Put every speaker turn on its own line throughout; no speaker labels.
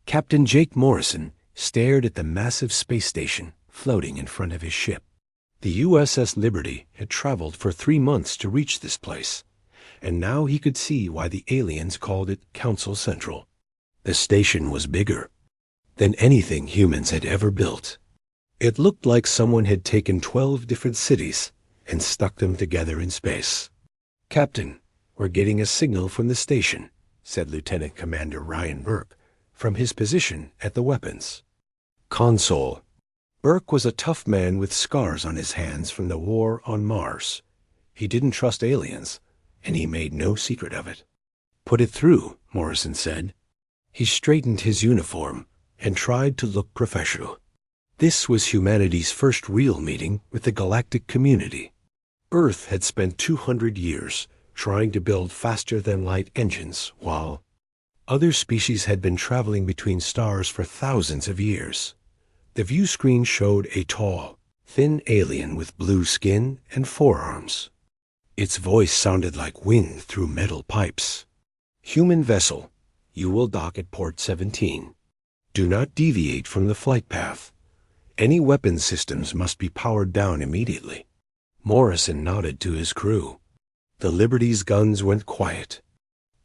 Captain Jake Morrison stared at the massive space station floating in front of his ship. The USS Liberty had traveled for 3 months to reach this place, and now he could see why the aliens called it Council Central. The station was bigger than anything humans had ever built. It looked like someone had taken 12 different cities and stuck them together in space. "Captain, we're getting a signal from the station," said Lieutenant Commander Ryan Burke from his position at the weapons console. Burke was a tough man with scars on his hands from the war on Mars. He didn't trust aliens, and he made no secret of it. "Put it through," Morrison said. He straightened his uniform and tried to look professional. This was humanity's first real meeting with the galactic community. Earth had spent 200 years trying to build faster-than-light engines, while other species had been traveling between stars for thousands of years. The view screen showed a tall, thin alien with blue skin and forearms. Its voice sounded like wind through metal pipes. "Human vessel, you will dock at port 17. Do not deviate from the flight path. Any weapons systems must be powered down immediately." Morrison nodded to his crew. The Liberty's guns went quiet,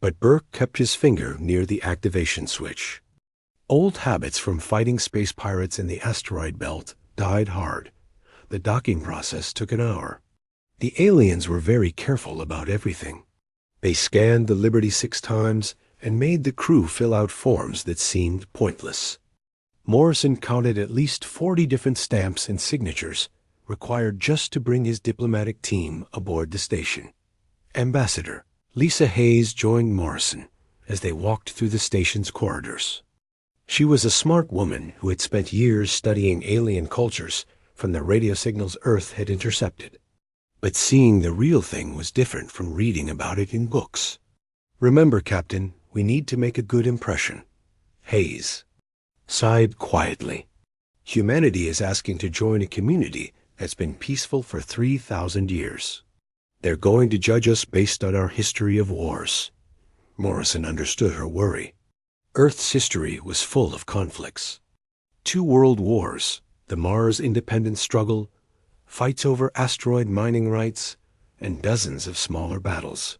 but Burke kept his finger near the activation switch. Old habits from fighting space pirates in the asteroid belt died hard. The docking process took an hour. The aliens were very careful about everything. They scanned the Liberty 6 times and made the crew fill out forms that seemed pointless. Morrison counted at least 40 different stamps and signatures required just to bring his diplomatic team aboard the station. Ambassador Lisa Hayes joined Morrison as they walked through the station's corridors. She was a smart woman who had spent years studying alien cultures from the radio signals Earth had intercepted. But seeing the real thing was different from reading about it in books. "Remember, Captain, we need to make a good impression." Hayes sighed quietly. "Humanity is asking to join a community that's been peaceful for 3,000 years. They're going to judge us based on our history of wars." Morrison understood her worry. Earth's history was full of conflicts. 2 world wars, the Mars independence struggle, fights over asteroid mining rights, and dozens of smaller battles.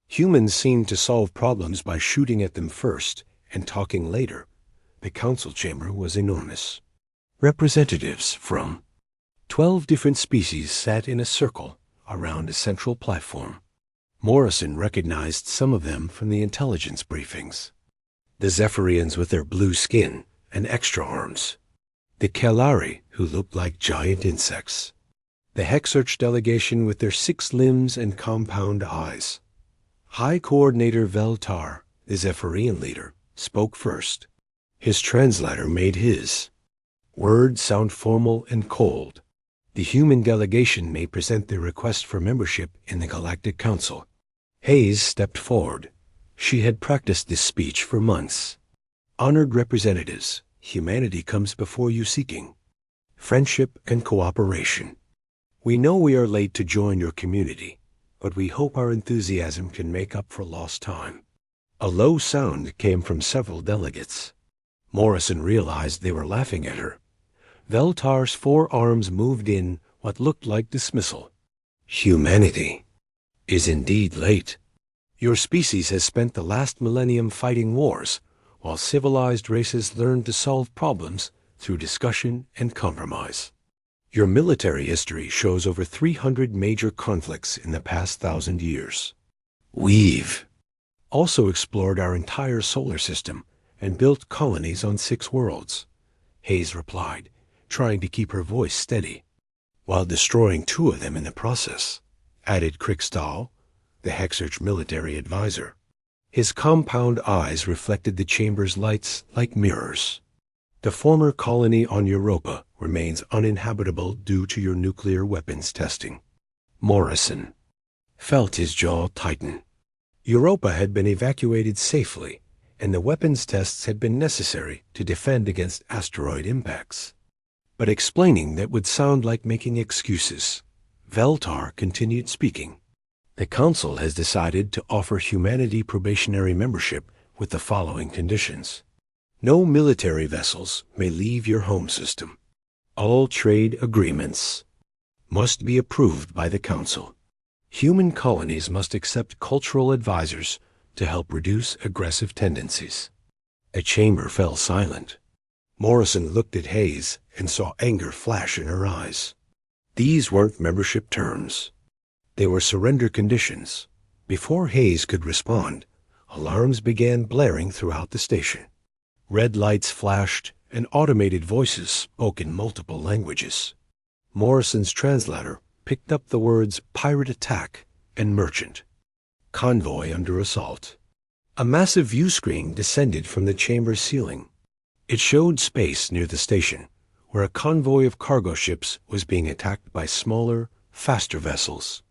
Humans seemed to solve problems by shooting at them first and talking later. The council chamber was enormous. Representatives from 12 different species sat in a circle around a central platform. Morrison recognized some of them from the intelligence briefings. The Zephyrians with their blue skin and extra arms. The Kelari, who looked like giant insects. The Hexarch delegation with their 6 limbs and compound eyes. High Coordinator Veltar, the Zephyrian leader, spoke first. His translator made his words sound formal and cold. The human delegation may present their request for membership in the Galactic Council. Hayes stepped forward. She had practiced this speech for months. "Honored representatives, humanity comes before you seeking friendship and cooperation. We know we are late to join your community, but we hope our enthusiasm can make up for lost time." A low sound came from several delegates. Morrison realized they were laughing at her. Veltar's 4 arms moved in what looked like dismissal. "Humanity is indeed late. Your species has spent the last millennium fighting wars, while civilized races learned to solve problems through discussion and compromise. Your military history shows over 300 major conflicts in the past 1,000 years. We've also explored our entire solar system and built colonies on 6 worlds," Hayes replied, trying to keep her voice steady. "While destroying 2 of them in the process," added Krickstahl, the Hexarch military advisor. His compound eyes reflected the chamber's lights like mirrors. "The former colony on Europa remains uninhabitable due to your nuclear weapons testing." Morrison felt his jaw tighten. Europa had been evacuated safely, and the weapons tests had been necessary to defend against asteroid impacts. But explaining that would sound like making excuses. Veltar continued speaking. "The Council has decided to offer humanity probationary membership with the following conditions. No military vessels may leave your home system. All trade agreements must be approved by the Council. Human colonies must accept cultural advisors to help reduce aggressive tendencies. A chamber fell silent. Morrison looked at Hayes and saw anger flash in her eyes. These weren't membership terms. They were surrender conditions. Before Hayes could respond, alarms began blaring throughout the station. Red lights flashed and automated voices spoke in multiple languages. Morrison's translator picked up the words pirate attack and merchant. Convoy under assault. A massive view screen descended from the chamber's ceiling. It showed space near the station, where a convoy of cargo ships was being attacked by smaller, faster vessels.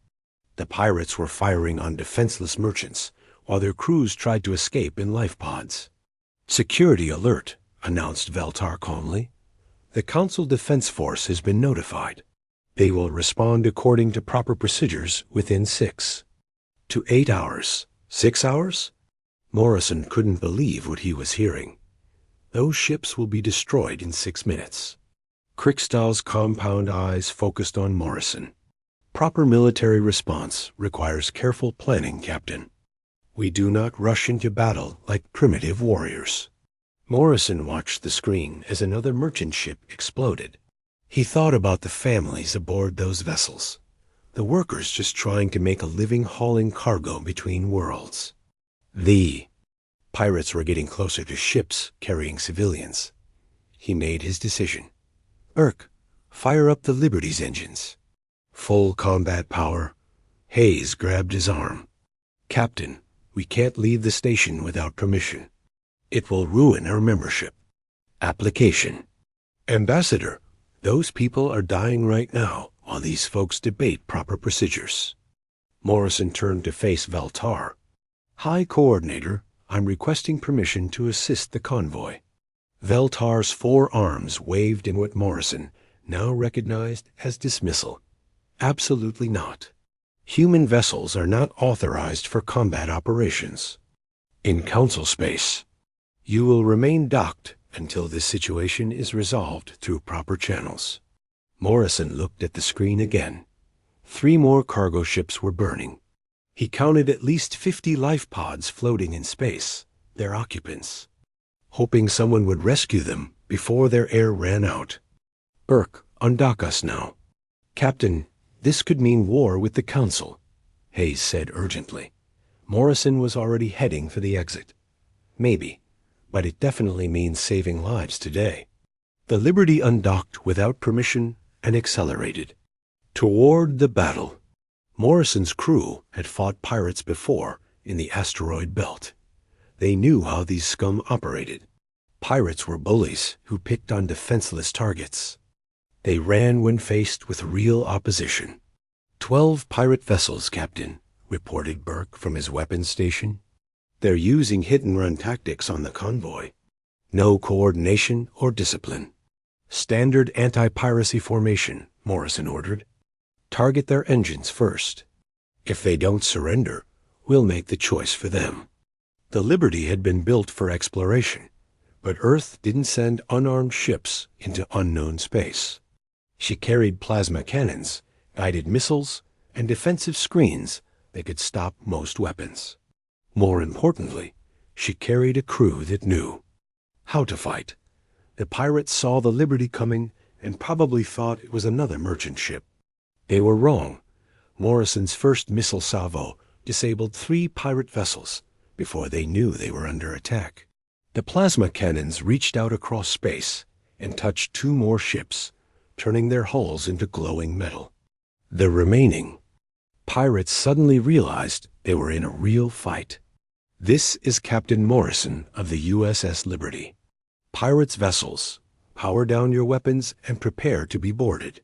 The pirates were firing on defenseless merchants, while their crews tried to escape in life pods. "Security alert," announced Veltar calmly. "The Council Defense Force has been notified. They will respond according to proper procedures within 6 to 8 hours. 6 hours? Morrison couldn't believe what he was hearing. Those ships will be destroyed in 6 minutes. Krickstahl's compound eyes focused on Morrison. Proper military response requires careful planning, Captain. We do not rush into battle like primitive warriors. Morrison watched the screen as another merchant ship exploded. He thought about the families aboard those vessels, the workers just trying to make a living hauling cargo between worlds. The pirates were getting closer to ships carrying civilians. He made his decision. "Urk, fire up the Liberty's engines." Full combat power. Hayes grabbed his arm. "Captain, we can't leave the station without permission. It will ruin our membership." Application. "Ambassador, those people are dying right now while these folks debate proper procedures." Morrison turned to face Veltar. "High Coordinator, I'm requesting permission to assist the convoy." Veltar's 4 arms waved in what Morrison now recognized as dismissal. "Absolutely not. Human vessels are not authorized for combat operations. In Council space, you will remain docked until this situation is resolved through proper channels." Morrison looked at the screen again. 3 more cargo ships were burning. He counted at least 50 life pods floating in space, their occupants, hoping someone would rescue them before their air ran out. "Urk, undock us now." "Captain, this could mean war with the Council," Hayes said urgently. Morrison was already heading for the exit. "Maybe, but it definitely means saving lives today." The Liberty undocked without permission and accelerated. Toward the battle. Morrison's crew had fought pirates before in the asteroid belt. They knew how these scum operated. Pirates were bullies who picked on defenseless targets. They ran when faced with real opposition. 12 pirate vessels, Captain, reported Burke from his weapons station. They're using hit-and-run tactics on the convoy. No coordination or discipline. Standard anti-piracy formation, Morrison ordered. Target their engines first. If they don't surrender, we'll make the choice for them. The Liberty had been built for exploration, but Earth didn't send unarmed ships into unknown space. She carried plasma cannons, guided missiles, and defensive screens that could stop most weapons. More importantly, she carried a crew that knew how to fight. The pirates saw the Liberty coming and probably thought it was another merchant ship. They were wrong. Morrison's first missile salvo disabled 3 pirate vessels before they knew they were under attack. The plasma cannons reached out across space and touched 2 more ships, turning their hulls into glowing metal. The remaining pirates suddenly realized they were in a real fight. "This is Captain Morrison of the USS Liberty. Pirates' vessels, power down your weapons and prepare to be boarded.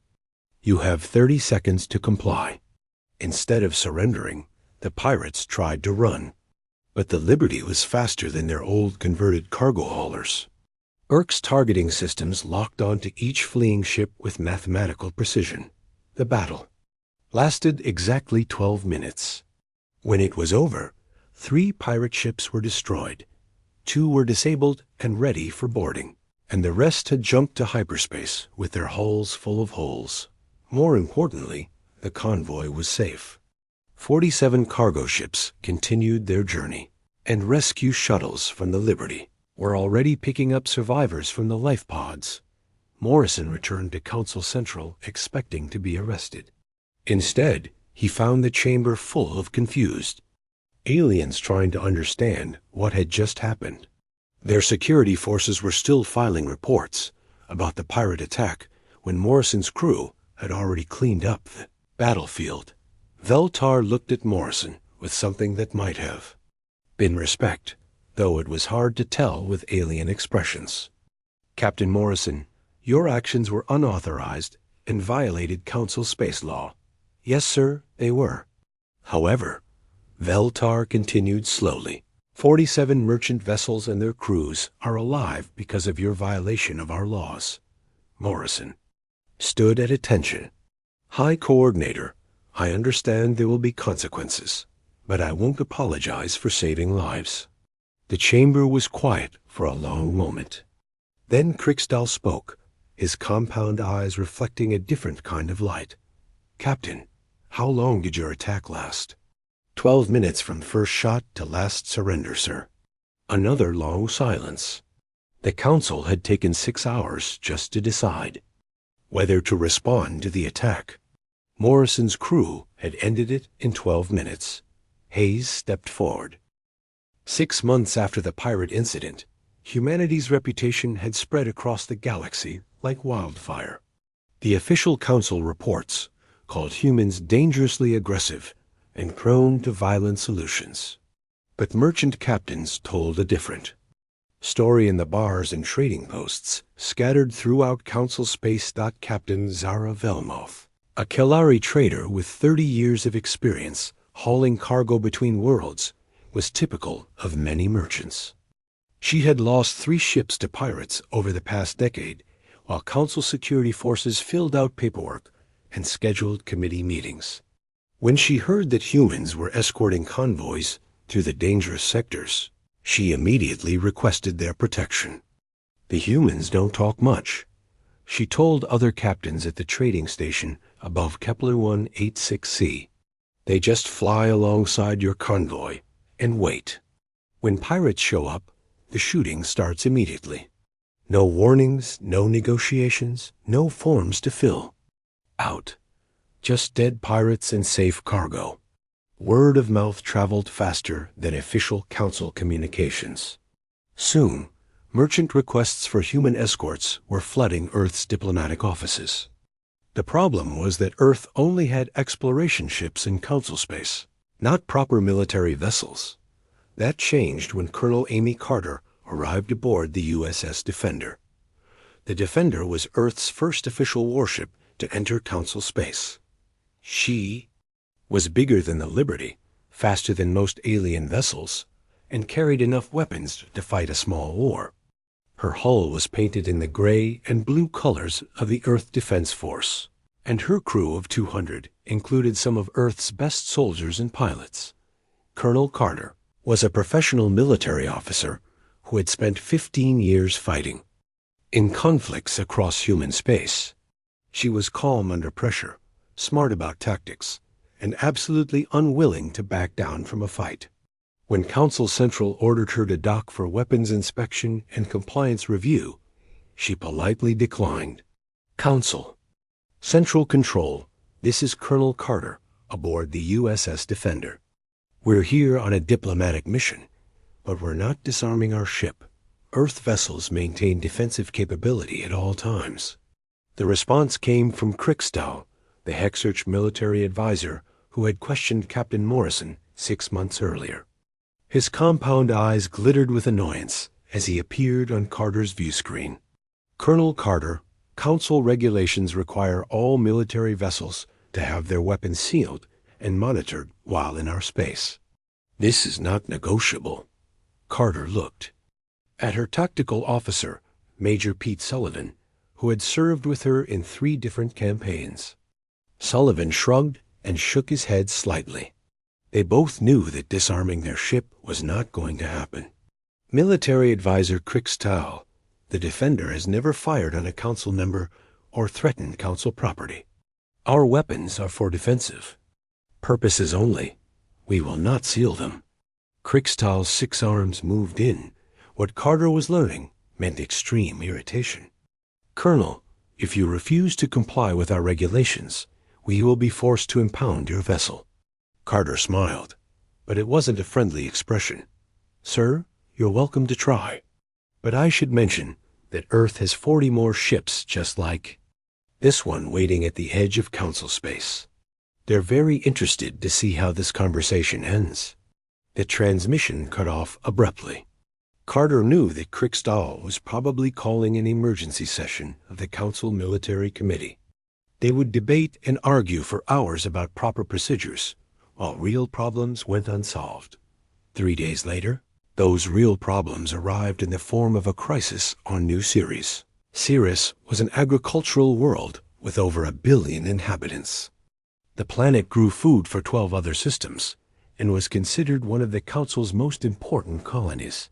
You have 30 seconds to comply." Instead of surrendering, the pirates tried to run. But the Liberty was faster than their old converted cargo haulers. Urk's targeting systems locked onto each fleeing ship with mathematical precision. The battle lasted exactly 12 minutes. When it was over, 3 pirate ships were destroyed. 2 were disabled and ready for boarding, and the rest had jumped to hyperspace with their hulls full of holes. More importantly, the convoy was safe. 47 cargo ships continued their journey, and rescue shuttles from the Liberty were already picking up survivors from the life pods. Morrison returned to Council Central expecting to be arrested. Instead, he found the chamber full of confused aliens trying to understand what had just happened. Their security forces were still filing reports about the pirate attack when Morrison's crew had already cleaned up the battlefield. Veltar looked at Morrison with something that might have been respect, though it was hard to tell with alien expressions. Captain Morrison, your actions were unauthorized and violated Council space law. Yes, sir, they were. However, Veltar continued slowly. 47 merchant vessels and their crews are alive because of your violation of our laws. Morrison stood at attention. High Coordinator, I understand there will be consequences, but I won't apologize for saving lives. The chamber was quiet for a long moment. Then Kriksdal spoke, his compound eyes reflecting a different kind of light. Captain, how long did your attack last? 12 minutes from first shot to last surrender, sir. Another long silence. The Council had taken 6 hours just to decide whether to respond to the attack. Morrison's crew had ended it in 12 minutes. Hayes stepped forward. 6 months after the pirate incident, humanity's reputation had spread across the galaxy like wildfire. The official Council reports called humans dangerously aggressive and prone to violent solutions. But merchant captains told a different story in the bars and trading posts scattered throughout Council space. Captain Zara Velmoth, a Kelari trader with 30 years of experience hauling cargo between worlds, was typical of many merchants. She had lost 3 ships to pirates over the past decade, while Council security forces filled out paperwork and scheduled committee meetings. When she heard that humans were escorting convoys through the dangerous sectors, she immediately requested their protection. The humans don't talk much, she told other captains at the trading station above Kepler 186c. They just fly alongside your convoy and wait. When pirates show up, the shooting starts immediately. No warnings, no negotiations, no forms to fill out. Just dead pirates and safe cargo. Word of mouth traveled faster than official Council communications. Soon, merchant requests for human escorts were flooding Earth's diplomatic offices. The problem was that Earth only had exploration ships in Council space, not proper military vessels. That changed when Colonel Amy Carter arrived aboard the USS Defender. The Defender was Earth's first official warship to enter Council space. She was bigger than the Liberty, faster than most alien vessels, and carried enough weapons to fight a small war. Her hull was painted in the gray and blue colors of the Earth Defense Force, and her crew of 200 included some of Earth's best soldiers and pilots. Colonel Carter was a professional military officer who had spent 15 years fighting in conflicts across human space. She was calm under pressure, smart about tactics, and absolutely unwilling to back down from a fight. When Council Central ordered her to dock for weapons inspection and compliance review, she politely declined. Council Central Control, this is Colonel Carter aboard the USS Defender. We're here on a diplomatic mission, but we're not disarming our ship. Earth vessels maintain defensive capability at all times. The response came from Kriksdal, the Hexarch military advisor who had questioned Captain Morrison 6 months earlier. His compound eyes glittered with annoyance as he appeared on Carter's view screen. Colonel Carter, Council regulations require all military vessels to have their weapons sealed and monitored while in our space. This is not negotiable. Carter looked at her tactical officer, Major Pete Sullivan, who had served with her in 3 different campaigns. Sullivan shrugged and shook his head slightly. They both knew that disarming their ship was not going to happen. Military Advisor Krixtal, the Defender has never fired on a council member or threatened council property. Our weapons are for defensive purposes only. We will not seal them. Krixtal's 6 arms moved in. What Carter was learning meant extreme irritation. Colonel, if you refuse to comply with our regulations, we will be forced to impound your vessel. Carter smiled, but it wasn't a friendly expression. Sir, you're welcome to try. But I should mention that Earth has 40 more ships just like this one waiting at the edge of council space. They're very interested to see how this conversation ends. The transmission cut off abruptly. Carter knew that Krixtal was probably calling an emergency session of the Council Military Committee. They would debate and argue for hours about proper procedures, while real problems went unsolved. 3 days later, those real problems arrived in the form of a crisis on New Ceres. Ceres was an agricultural world with over 1 billion inhabitants. The planet grew food for 12 other systems and was considered one of the Council's most important colonies.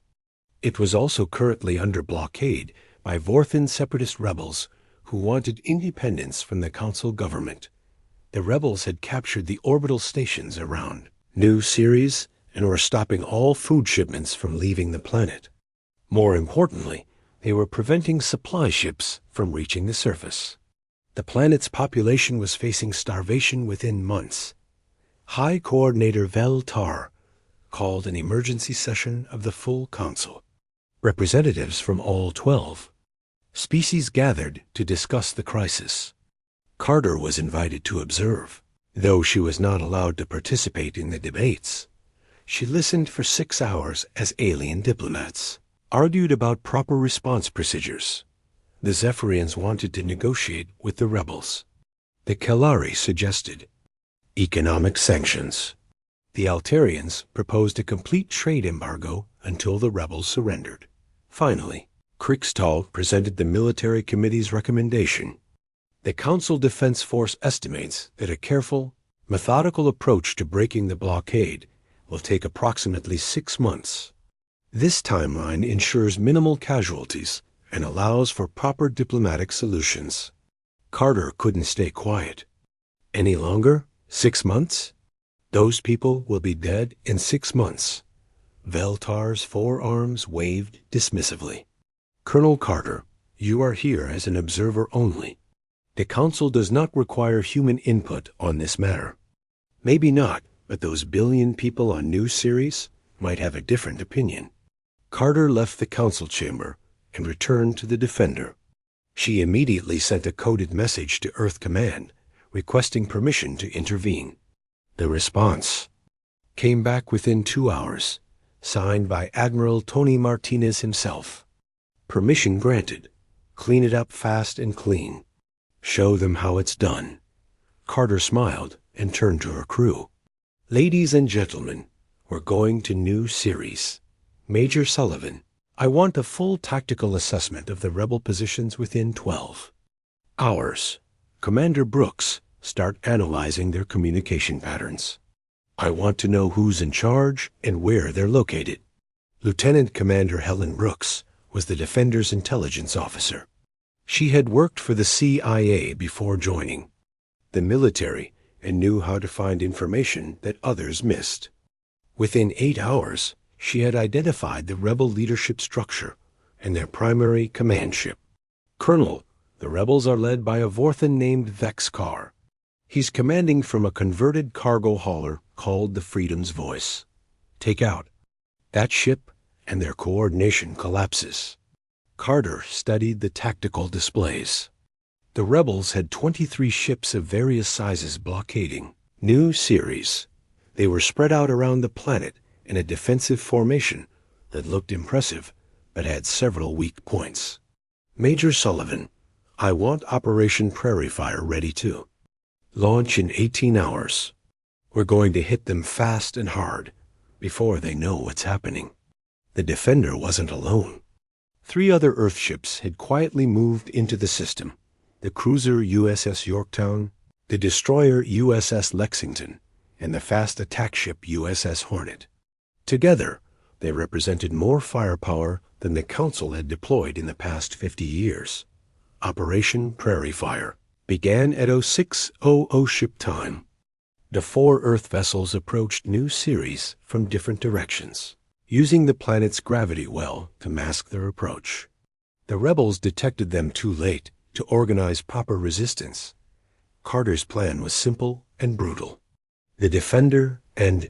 It was also currently under blockade by Vorthan separatist rebels who wanted independence from the Council government. The rebels had captured the orbital stations around New Ceres and were stopping all food shipments from leaving the planet. More importantly, they were preventing supply ships from reaching the surface. The planet's population was facing starvation within months. High Coordinator Vel Tar called an emergency session of the full Council. Representatives from all 12 species gathered to discuss the crisis. Carter was invited to observe, though she was not allowed to participate in the debates. She listened for 6 hours as alien diplomats argued about proper response procedures. The Zephyrians wanted to negotiate with the rebels. The Kellari suggested economic sanctions. The Altarians proposed a complete trade embargo until the rebels surrendered. Finally, Krixtal presented the military committee's recommendation. The Council Defense Force estimates that a careful, methodical approach to breaking the blockade will take approximately 6 months. This timeline ensures minimal casualties and allows for proper diplomatic solutions. Carter couldn't stay quiet. Any longer? 6 months? Those people will be dead in 6 months. Veltar's 4 arms waved dismissively. Colonel Carter, you are here as an observer only. The Council does not require human input on this matter. Maybe not, but those billion people on New Ceres might have a different opinion. Carter left the Council chamber and returned to the Defender. She immediately sent a coded message to Earth Command, requesting permission to intervene. The response came back within 2 hours, signed by Admiral Tony Martinez himself. Permission granted. Clean it up fast and clean. Show them how it's done. Carter smiled and turned to her crew. Ladies and gentlemen, we're going to New Ceres. Major Sullivan, I want a full tactical assessment of the rebel positions within 12 hours. Commander Brooks, start analyzing their communication patterns. I want to know who's in charge and where they're located. Lieutenant Commander Helen Brooks was the Defender's intelligence officer. She had worked for the CIA before joining the military and knew how to find information that others missed. Within 8 hours, she had identified the rebel leadership structure and their primary command ship. Colonel, the rebels are led by a Vorthan named Vexcar. He's commanding from a converted cargo hauler called the Freedom's Voice. Take out that ship and their coordination collapses. Carter studied the tactical displays. The rebels had 23 ships of various sizes blockading New Ceres. They were spread out around the planet in a defensive formation that looked impressive but had several weak points. Major Sullivan, I want Operation Prairie Fire ready too. Launch in 18 hours. We're going to hit them fast and hard before they know what's happening. The Defender wasn't alone. 3 other Earthships had quietly moved into the system. The cruiser USS Yorktown, the destroyer USS Lexington, and the fast attack ship USS Hornet. Together, They represented more firepower than the Council had deployed in the past 50 years. Operation Prairie Fire began at 0600 ship time. The 4 Earth vessels approached New Ceres from different directions, using the planet's gravity well to mask their approach. The rebels detected them too late to organize proper resistance. Carter's plan was simple and brutal. The Defender and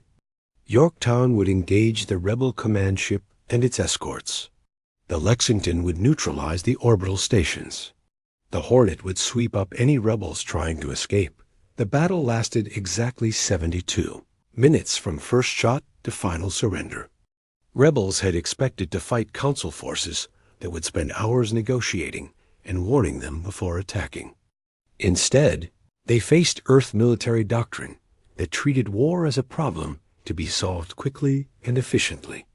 Yorktown would engage the rebel command ship and its escorts. The Lexington would neutralize the orbital stations. The Hornet would sweep up any rebels trying to escape. The battle lasted exactly 72 minutes from first shot to final surrender. Rebels had expected to fight Council forces that would spend hours negotiating and warning them before attacking. Instead, they faced Earth military doctrine that treated war as a problem to be solved quickly and efficiently.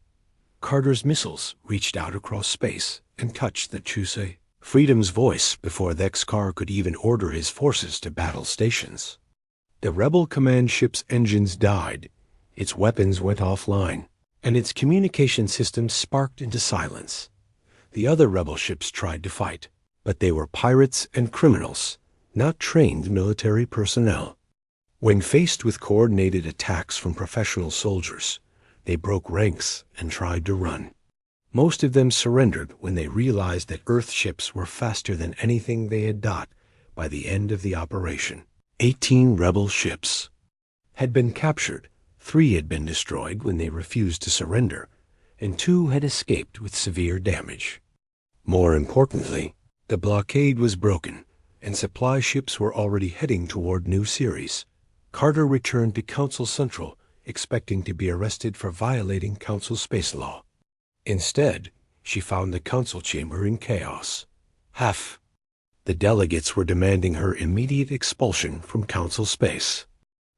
Carter's missiles reached out across space and touched the Chusei Freedom's voice before the X-Car could even order his forces to battle stations. The rebel command ship's engines died, its weapons went offline, and its communication systems sparked into silence. The other rebel ships tried to fight, but they were pirates and criminals, not trained military personnel. When faced with coordinated attacks from professional soldiers, they broke ranks and tried to run. Most of them surrendered when they realized that Earth ships were faster than anything they had dot by the end of the operation. 18 rebel ships had been captured, 3 had been destroyed when they refused to surrender, and 2 had escaped with severe damage. More importantly, the blockade was broken, and supply ships were already heading toward New Ceres. Carter returned to Council Central, expecting to be arrested for violating Council space law. Instead, she found the Council chamber in chaos. Half the delegates were demanding her immediate expulsion from Council space.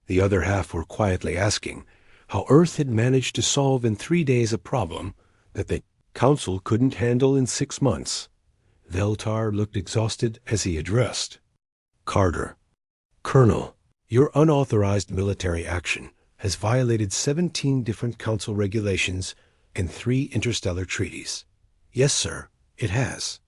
The other half were quietly asking how Earth had managed to solve in 3 days a problem that the Council couldn't handle in 6 months. Veltar looked exhausted as he addressed Carter. Colonel, your unauthorized military action has violated 17 different Council regulations and 3 interstellar treaties. Yes, sir, it has.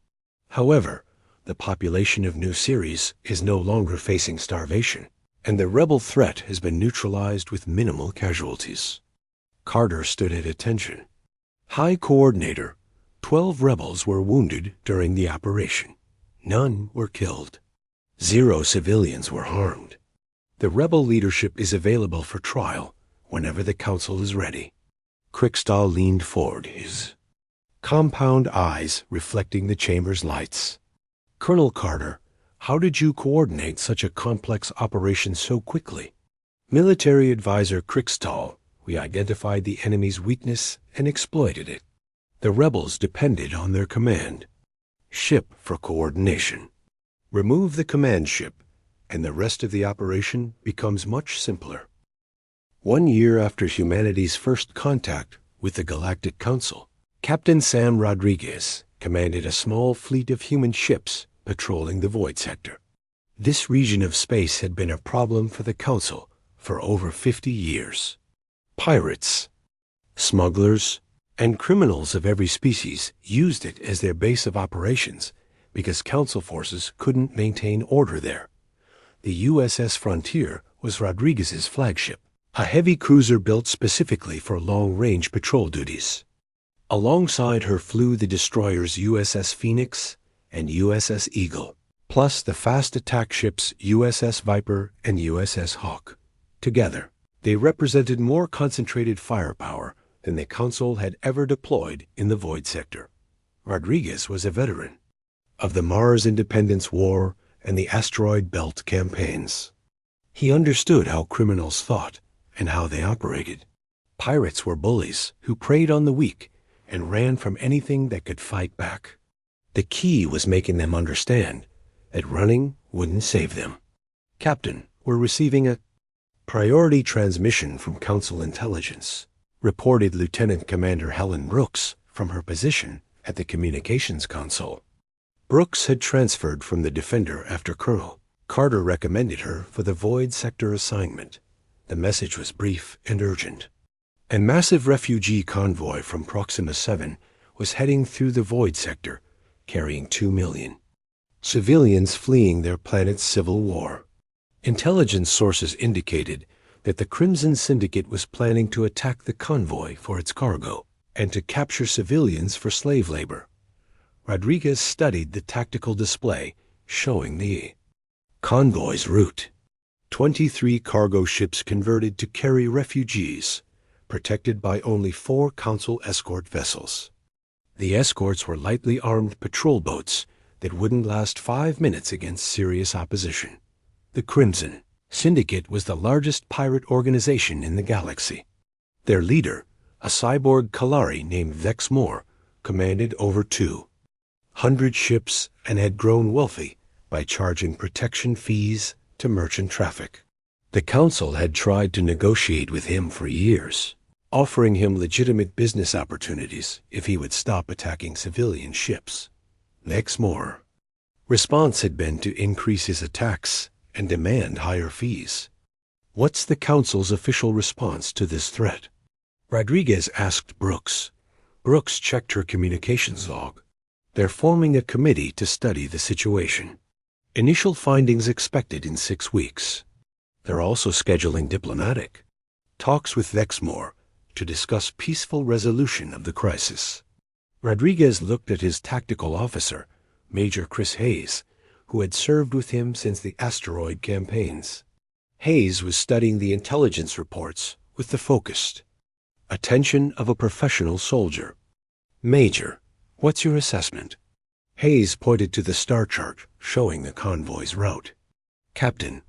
However, the population of New Ceres is no longer facing starvation, and the rebel threat has been neutralized with minimal casualties. Carter stood at attention. High Coordinator, 12 rebels were wounded during the operation. None were killed. 0 civilians were harmed. The rebel leadership is available for trial whenever the Council is ready. Krickstahl leaned forward, his compound eyes reflecting the chamber's lights. Colonel Carter, how did you coordinate such a complex operation so quickly? Military Advisor Krickstahl, we identified the enemy's weakness and exploited it. The rebels depended on their command ship for coordination. Remove the command ship, and the rest of the operation becomes much simpler. 1 year after humanity's first contact with the Galactic Council, Captain Sam Rodriguez commanded a small fleet of human ships patrolling the void sector. This region of space had been a problem for the Council for over 50 years. Pirates, smugglers, and criminals of every species used it as their base of operations because Council forces couldn't maintain order there. The USS Frontier was Rodriguez's flagship, a heavy cruiser built specifically for long-range patrol duties. Alongside her flew the destroyers USS Phoenix and USS Eagle, plus the fast attack ships USS Viper and USS Hawk. Together, they represented more concentrated firepower than the Council had ever deployed in the void sector. Rodriguez was a veteran of the Mars Independence War and the Asteroid Belt campaigns. He understood how criminals thought and how they operated. Pirates were bullies who preyed on the weak and ran from anything that could fight back. The key was making them understand that running wouldn't save them. Captain, we're receiving a priority transmission from Council intelligence, reported Lieutenant Commander Helen Brooks from her position at the communications console. Brooks had transferred from the Defender after Colonel Carter recommended her for the Void Sector assignment. The message was brief and urgent. A massive refugee convoy from Proxima 7 was heading through the Void sector, carrying 2 million civilians fleeing their planet's civil war. Intelligence sources indicated that the Crimson Syndicate was planning to attack the convoy for its cargo and to capture civilians for slave labor. Rodriguez studied the tactical display showing the convoy's route. 23 cargo ships converted to carry refugees, protected by only 4 Council escort vessels. The escorts were lightly armed patrol boats that wouldn't last 5 minutes against serious opposition. The Crimson Syndicate was the largest pirate organization in the galaxy. Their leader, a cyborg Kalari named Vex Moore, commanded over 200 ships and had grown wealthy by charging protection fees to merchant traffic. The Council had tried to negotiate with him for years, offering him legitimate business opportunities if he would stop attacking civilian ships. Vex Moore's response had been to increase his attacks and demand higher fees. What's the Council's official response to this threat? Rodriguez asked Brooks. Brooks checked her communications log. They're forming a committee to study the situation. Initial findings expected in 6 weeks. They're also scheduling diplomatic talks with Vex Moore to discuss peaceful resolution of the crisis. Rodriguez looked at his tactical officer, Major Chris Hayes, who had served with him since the asteroid campaigns. Hayes was studying the intelligence reports with the focused attention of a professional soldier. Major, what's your assessment? Hayes pointed to the star chart showing the convoy's route. Captain,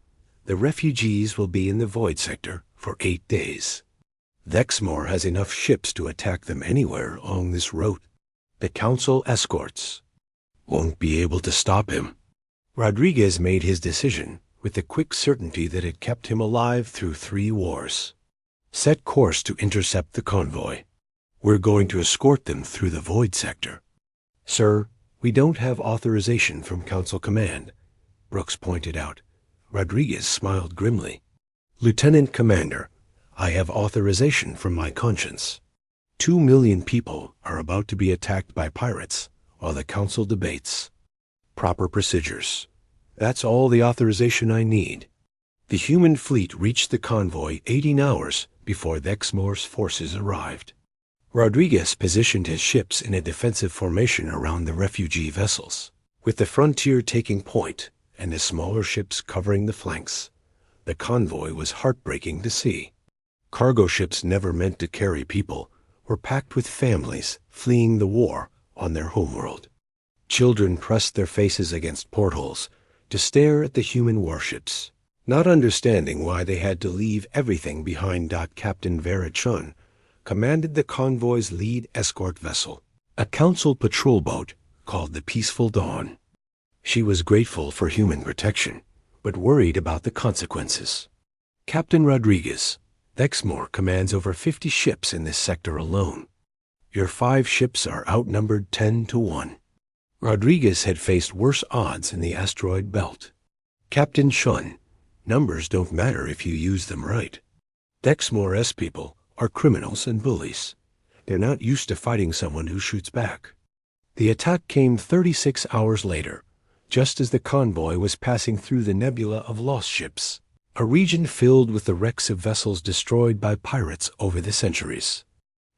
the refugees will be in the Void sector for 8 days. Vex Moore has enough ships to attack them anywhere along this route. The Council escorts won't be able to stop him. Rodriguez made his decision with the quick certainty that had kept him alive through 3 wars. Set course to intercept the convoy. We're going to escort them through the Void sector. Sir, we don't have authorization from Council Command, Brooks pointed out. Rodriguez smiled grimly. Lieutenant Commander, I have authorization from my conscience. 2 million people are about to be attacked by pirates while the Council debates proper procedures. That's all the authorization I need. The human fleet reached the convoy 18 hours before Vex Moore's forces arrived. Rodriguez positioned his ships in a defensive formation around the refugee vessels, with the Frontier taking point and the smaller ships covering the flanks. The convoy was heartbreaking to see. Cargo ships never meant to carry people were packed with families fleeing the war on their homeworld. Children pressed their faces against portholes to stare at the human warships, not understanding why they had to leave everything behind. Captain Vera Chun commanded the convoy's lead escort vessel, a Council patrol boat called the Peaceful Dawn. She was grateful for human protection, but worried about the consequences. Captain Rodriguez, Vex Moore commands over 50 ships in this sector alone. Your 5 ships are outnumbered 10-1. Rodriguez had faced worse odds in the asteroid belt. Captain Chun, numbers don't matter if you use them right. Vex Moore's people are criminals and bullies. They're not used to fighting someone who shoots back. The attack came 36 hours later, just as the convoy was passing through the nebula of lost ships, a region filled with the wrecks of vessels destroyed by pirates over the centuries.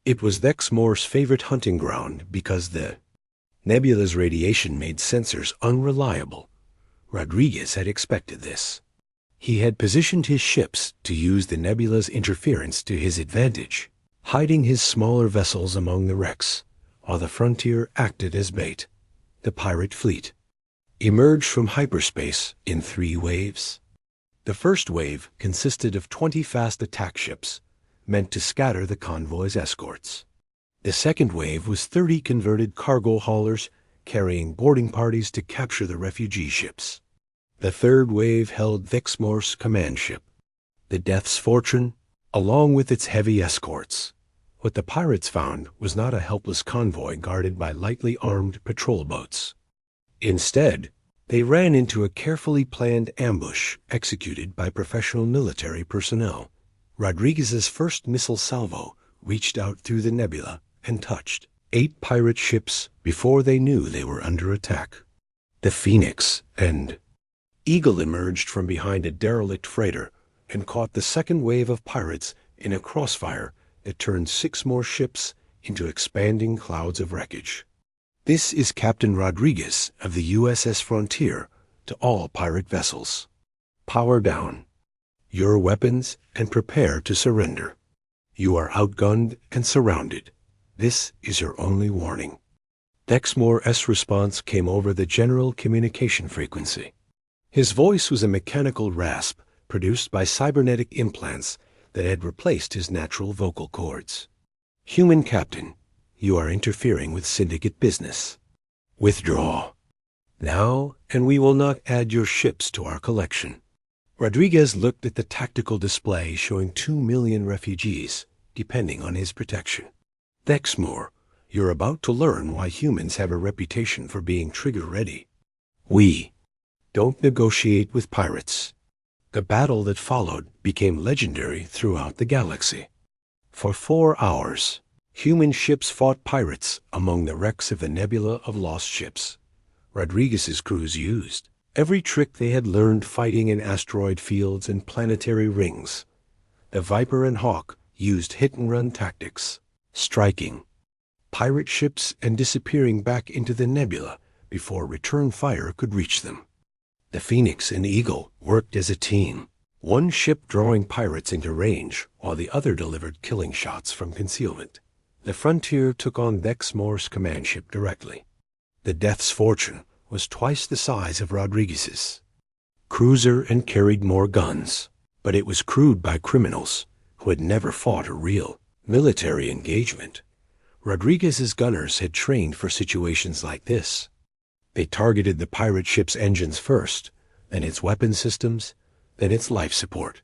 It was Vex Moore's favorite hunting ground because the nebula's radiation made sensors unreliable. Rodriguez had expected this. He had positioned his ships to use the nebula's interference to his advantage, hiding his smaller vessels among the wrecks, while the Frontier acted as bait. The pirate fleet emerged from hyperspace in 3 waves. The first wave consisted of 20 fast attack ships, meant to scatter the convoy's escorts. The second wave was 30 converted cargo haulers carrying boarding parties to capture the refugee ships. The third wave held Vex Moore's command ship, the Death's Fortune, along with its heavy escorts. What the pirates found was not a helpless convoy guarded by lightly armed patrol boats. Instead, they ran into a carefully planned ambush executed by professional military personnel. Rodriguez's first missile salvo reached out through the nebula and touched 8 pirate ships before they knew they were under attack. The Phoenix and Eagle emerged from behind a derelict freighter and caught the second wave of pirates in a crossfire that turned 6 more ships into expanding clouds of wreckage. This is Captain Rodriguez of the USS Frontier to all pirate vessels. Power down your weapons and prepare to surrender. You are outgunned and surrounded. This is your only warning. Dexmoor's response came over the general communication frequency. His voice was a mechanical rasp produced by cybernetic implants that had replaced his natural vocal cords. Human Captain, you are interfering with Syndicate business. Withdraw. Now, and we will not add your ships to our collection. Rodriguez looked at the tactical display showing 2 million refugees, depending on his protection. Dexmoor, you're about to learn why humans have a reputation for being trigger-ready. We don't negotiate with pirates. The battle that followed became legendary throughout the galaxy. For 4 hours, human ships fought pirates among the wrecks of the nebula of lost ships. Rodriguez's crews used every trick they had learned fighting in asteroid fields and planetary rings. The Viper and Hawk used hit-and-run tactics, striking pirate ships and disappearing back into the nebula before return fire could reach them. The Phoenix and Eagle worked as a team, one ship drawing pirates into range while the other delivered killing shots from concealment. The Frontier took on Dexmoor's command ship directly. The Death's Fortune was twice the size of Rodriguez's cruiser and carried more guns, but it was crewed by criminals who had never fought a real military engagement. Rodriguez's gunners had trained for situations like this. They targeted the pirate ship's engines first, then its weapon systems, then its life support.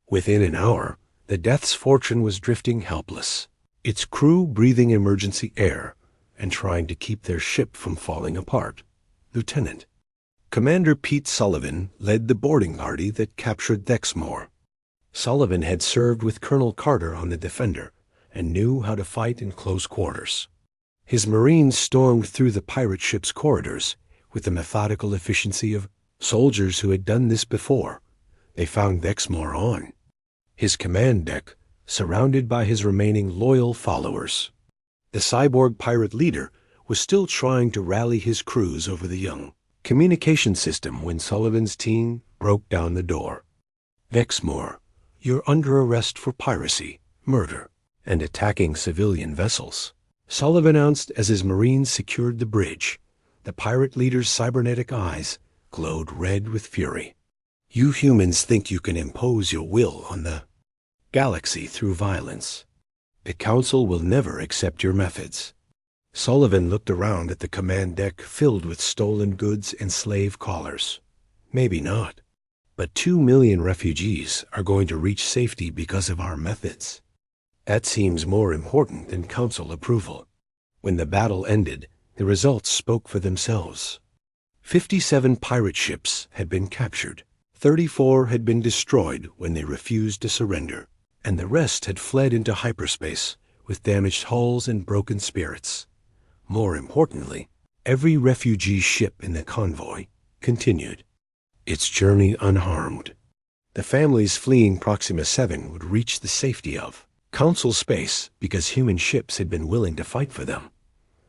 Within an hour, the Death's Fortune was drifting helpless, its crew breathing emergency air and trying to keep their ship from falling apart. Lieutenant Commander Pete Sullivan led the boarding party that captured Dexmoor. Sullivan had served with Colonel Carter on the Defender and knew how to fight in close quarters. His Marines stormed through the pirate ship's corridors with the methodical efficiency of soldiers who had done this before. They found Dexmoor on his command deck, surrounded by his remaining loyal followers. The cyborg pirate leader was still trying to rally his crews over the young communication system when Sullivan's team broke down the door. Dexmoor, you're under arrest for piracy, murder, and attacking civilian vessels, Sullivan announced as his Marines secured the bridge. The pirate leader's cybernetic eyes glowed red with fury. You humans think you can impose your will on the galaxy through violence. The Council will never accept your methods. Sullivan looked around at the command deck filled with stolen goods and slave collars. Maybe not, but 2 million refugees are going to reach safety because of our methods. That seems more important than Council approval. When the battle ended, the results spoke for themselves. 57 pirate ships had been captured. 34 had been destroyed when they refused to surrender, and the rest had fled into hyperspace with damaged hulls and broken spirits. More importantly, every refugee ship in the convoy continued its journey unharmed. The families fleeing Proxima 7 would reach the safety of Council space because human ships had been willing to fight for them.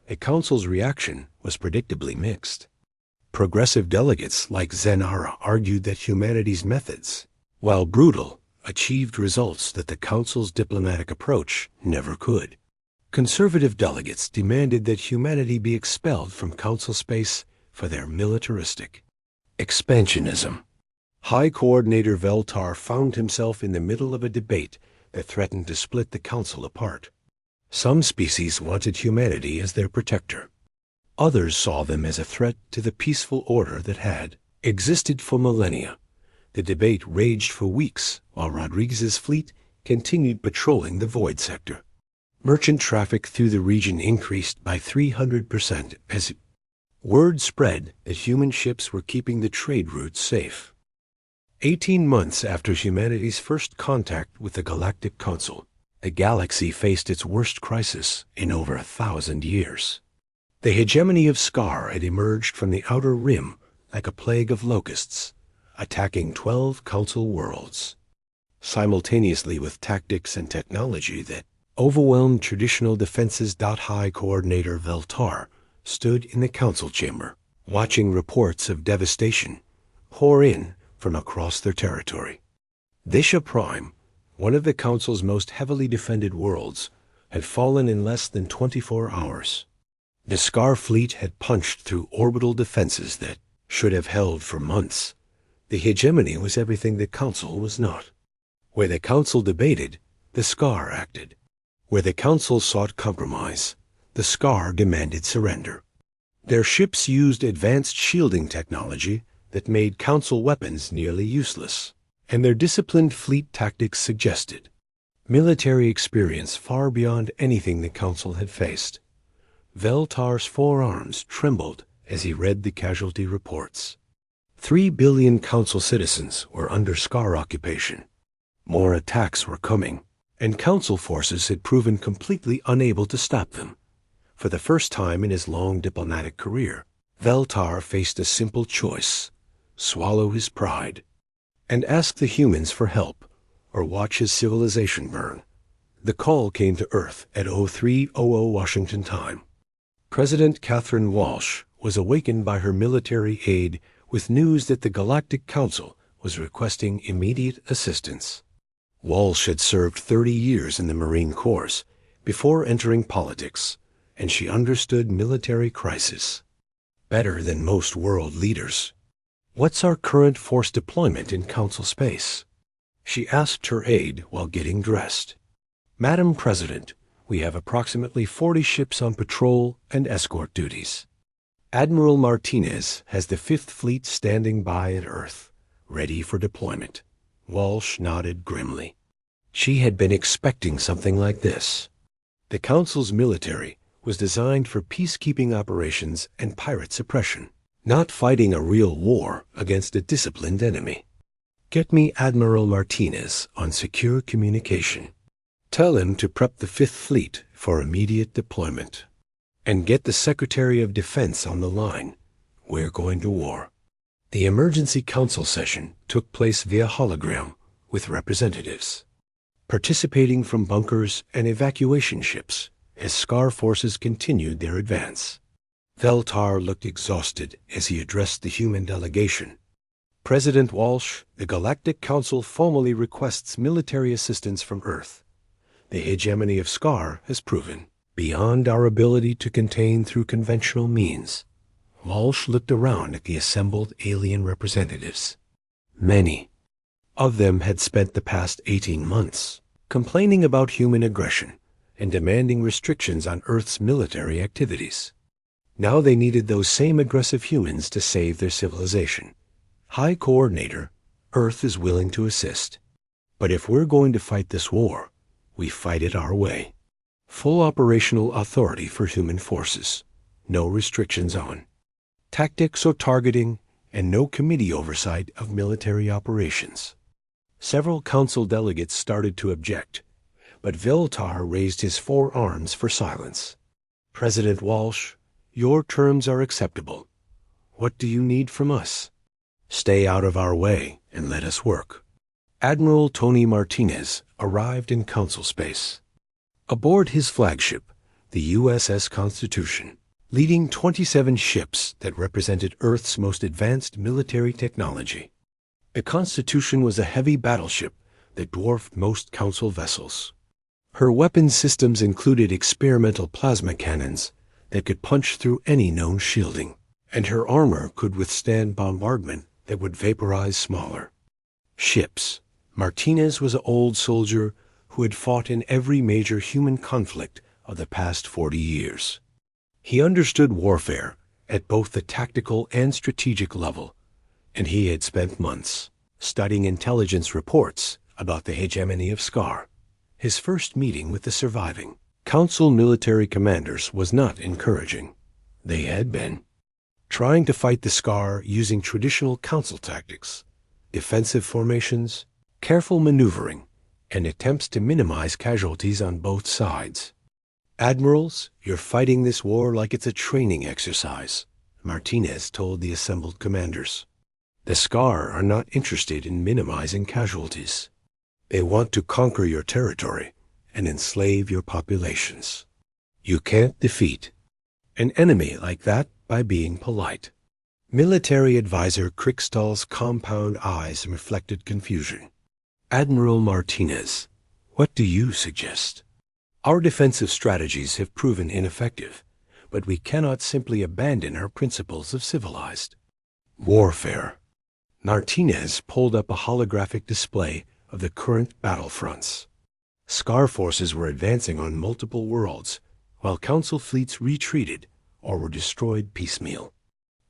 The Council's reaction was predictably mixed. Progressive delegates like Zenara argued that humanity's methods, while brutal, achieved results that the Council's diplomatic approach never could. Conservative delegates demanded that humanity be expelled from Council space for their militaristic expansionism. High Coordinator Veltar found himself in the middle of a debate that threatened to split the Council apart. Some species wanted humanity as their protector. Others saw them as a threat to the peaceful order that had existed for millennia. The debate raged for weeks while Rodriguez's fleet continued patrolling the Void Sector. Merchant traffic through the region increased by 300% as word spread that human ships were keeping the trade routes safe. 18 months after humanity's first contact with the Galactic Council, The galaxy faced its worst crisis in over 1,000 years. The hegemony of Scar had emerged from the outer rim like a plague of locusts, attacking 12 council worlds. Simultaneously with tactics and technology that overwhelmed traditional defenses. High Coordinator Veltar stood in the council chamber, watching reports of devastation pour in from across their territory. Visha Prime, one of the council's most heavily defended worlds, had fallen in less than 24 hours. The Scar fleet had punched through orbital defenses that should have held for months. The hegemony was everything the council was not. Where the council debated, the Scar acted. Where the council sought compromise, the Scar demanded surrender. Their ships used advanced shielding technology that made council weapons nearly useless, and their disciplined fleet tactics suggested military experience far beyond anything the council had faced. Veltar's forearms trembled as he read the casualty reports. 3 billion council citizens were under Scar occupation. More attacks were coming, and council forces had proven completely unable to stop them. For the first time in his long diplomatic career, Veltar faced a simple choice: swallow his pride and ask the humans for help, or watch his civilization burn. The call came to Earth at 03:00 Washington time. President Catherine Walsh was awakened by her military aide with news that the Galactic Council was requesting immediate assistance. Walsh had served 30 years in the Marine Corps before entering politics, and she understood military crisis better than most world leaders. "What's our current force deployment in council space?" she asked her aide while getting dressed. "Madam President, we have approximately 40 ships on patrol and escort duties. Admiral Martinez has the Fifth Fleet standing by at Earth, ready for deployment." Walsh nodded grimly. She had been expecting something like this. The Council's military was designed for peacekeeping operations and pirate suppression, not fighting a real war against a disciplined enemy. "Get me Admiral Martinez on secure communication. Tell him to prep the Fifth Fleet for immediate deployment. And get the Secretary of Defense on the line. We're going to war." The emergency council session took place via hologram with representatives participating from bunkers and evacuation ships as Scar forces continued their advance. Veltar looked exhausted as he addressed the human delegation. "President Walsh, the Galactic Council formally requests military assistance from Earth. The hegemony of Scar has proven beyond our ability to contain through conventional means." Walsh looked around at the assembled alien representatives. Many of them had spent the past 18 months complaining about human aggression and demanding restrictions on Earth's military activities. Now they needed those same aggressive humans to save their civilization. "High Coordinator, Earth is willing to assist. But if we're going to fight this war, we fight it our way. Full operational authority for human forces. No restrictions on tactics or targeting, and no committee oversight of military operations." Several council delegates started to object, but Veltar raised his forearms for silence. "President Walsh, your terms are acceptable. What do you need from us? Stay out of our way and let us work." Admiral Tony Martinez arrived in council space. Aboard his flagship, the USS Constitution, leading 27 ships that represented Earth's most advanced military technology. The Constitution was a heavy battleship that dwarfed most Council vessels. Her weapon systems included experimental plasma cannons that could punch through any known shielding, and her armor could withstand bombardment that would vaporize smaller ships. Martinez was an old soldier who had fought in every major human conflict of the past 40 years. He understood warfare at both the tactical and strategic level, and he had spent months studying intelligence reports about the hegemony of Scar. His first meeting with the surviving Council military commanders was not encouraging. They had been trying to fight the Scar using traditional Council tactics, defensive formations, careful maneuvering, and attempts to minimize casualties on both sides. "Admirals, you're fighting this war like it's a training exercise," Martinez told the assembled commanders. "The Scar are not interested in minimizing casualties. They want to conquer your territory and enslave your populations. You can't defeat an enemy like that by being polite." Military advisor Krickstall's compound eyes reflected confusion. "Admiral Martinez, what do you suggest? Our defensive strategies have proven ineffective, but we cannot simply abandon our principles of civilized warfare." Martinez pulled up a holographic display of the current battlefronts. Scar forces were advancing on multiple worlds, while Council fleets retreated or were destroyed piecemeal.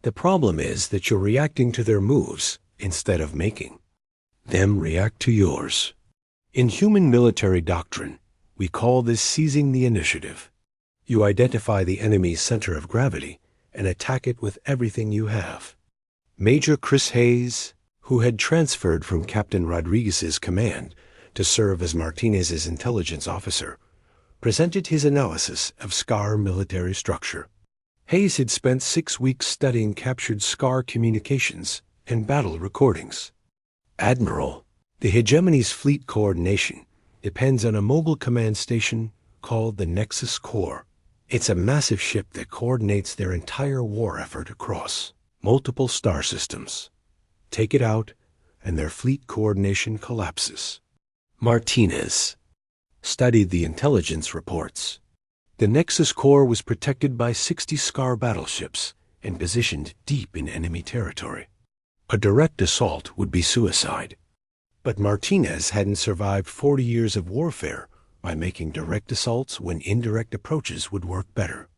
"The problem is that you're reacting to their moves instead of making them react to yours. In human military doctrine, we call this seizing the initiative. You identify the enemy's center of gravity and attack it with everything you have." Major Chris Hayes, who had transferred from Captain Rodriguez's command to serve as Martinez's intelligence officer, presented his analysis of Scar military structure. Hayes had spent 6 weeks studying captured Scar communications and battle recordings. "Admiral, the hegemony's fleet coordination depends on a mobile command station called the Nexus Core. It's a massive ship that coordinates their entire war effort across multiple star systems. Take it out, and their fleet coordination collapses." Martinez studied the intelligence reports. The Nexus Core was protected by 60 Scar battleships and positioned deep in enemy territory. A direct assault would be suicide. But Martinez hadn't survived 40 years of warfare by making direct assaults when indirect approaches would work better.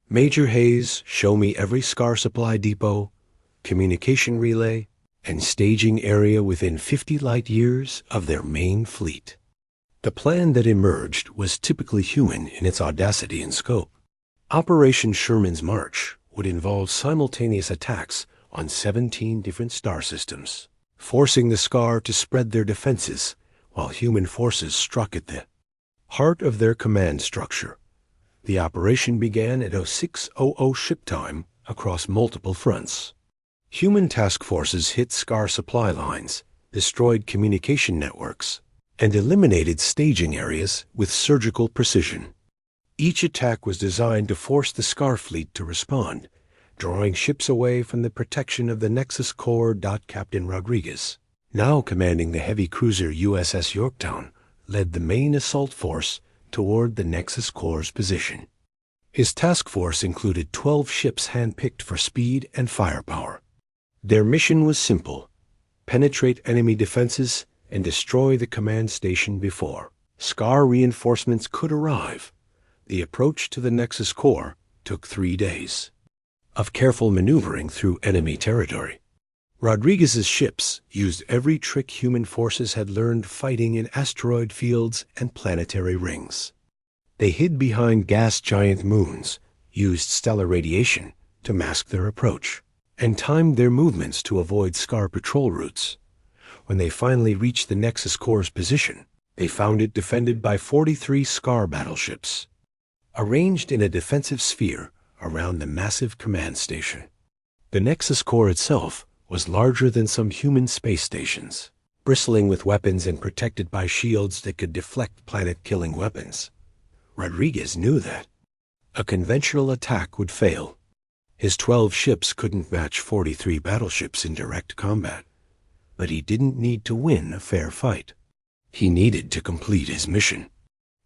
"Major Hayes, show me every Scar supply depot, communication relay, and staging area within 50 light years of their main fleet." The plan that emerged was typically human in its audacity and scope. Operation Sherman's March would involve simultaneous attacks on 17 different star systems, forcing the Scar to spread their defenses while human forces struck at the heart of their command structure. The operation began at 0600 ship time across multiple fronts. Human task forces hit Scar supply lines, destroyed communication networks, and eliminated staging areas with surgical precision. Each attack was designed to force the Scar fleet to respond, drawing ships away from the protection of the Nexus Core. Captain Rodriguez, now commanding the heavy cruiser USS Yorktown, led the main assault force toward the Nexus Core's position. His task force included 12 ships handpicked for speed and firepower. Their mission was simple: penetrate enemy defenses and destroy the command station before Scar reinforcements could arrive. The approach to the Nexus Core took 3 days of careful maneuvering through enemy territory. Rodriguez's ships used every trick human forces had learned fighting in asteroid fields and planetary rings. They hid behind gas giant moons, used stellar radiation to mask their approach, and timed their movements to avoid Scar patrol routes. When they finally reached the Nexus Core's position, they found it defended by 43 Scar battleships, arranged in a defensive sphere around the massive command station. The Nexus Core itself was larger than some human space stations, bristling with weapons and protected by shields that could deflect planet-killing weapons. Rodriguez knew that a conventional attack would fail. His 12 ships couldn't match 43 battleships in direct combat. But he didn't need to win a fair fight. He needed to complete his mission.